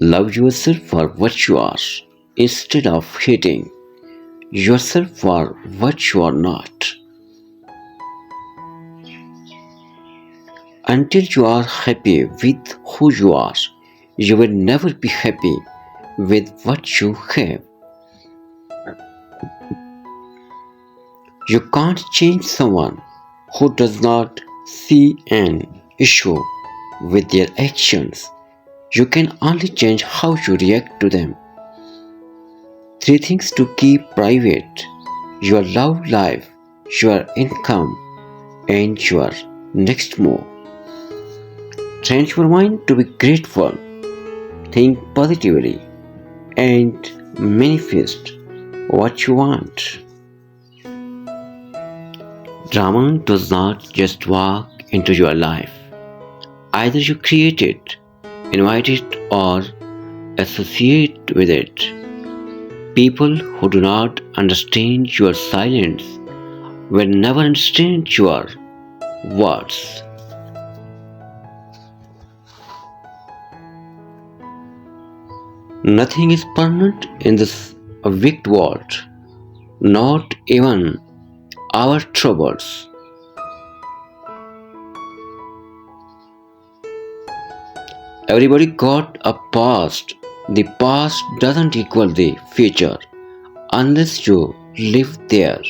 Love yourself for what you are instead of hating yourself for what you are not. Until you are happy with who you are, you will never be happy with what you have. You can't change someone who does not see an issue with their actions. You can only change how you react to them. 3 things to keep private: your love life, your income, and your next move. Train your mind to be grateful, think positively, and manifest what you want. Drama does not just walk into your life. Either you create it, invite it, or associate with it. People who do not understand your silence will never understand your words. Nothing is permanent in this wicked world, not even our troubles. Everybody got a past. The past doesn't equal the future unless you live there.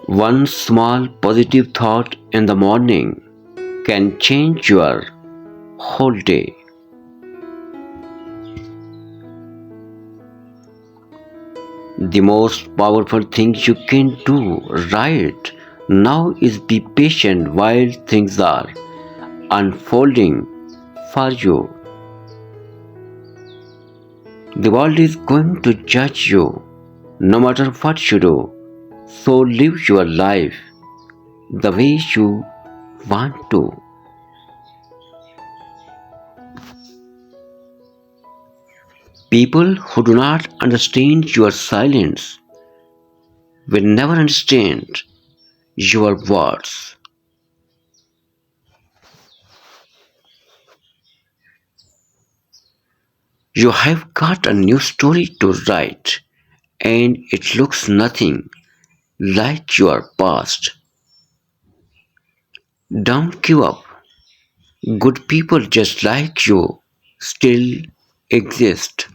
One small positive thought in the morning can change your whole day. The most powerful thing you can do right now is be patient while things are unfolding for you. The world is going to judge you no matter what you do, so live your life the way you want to. People who do not understand your silence will never understand your words. You have got a new story to write, and it looks nothing like your past. Don't give up. Good people just like you still exist.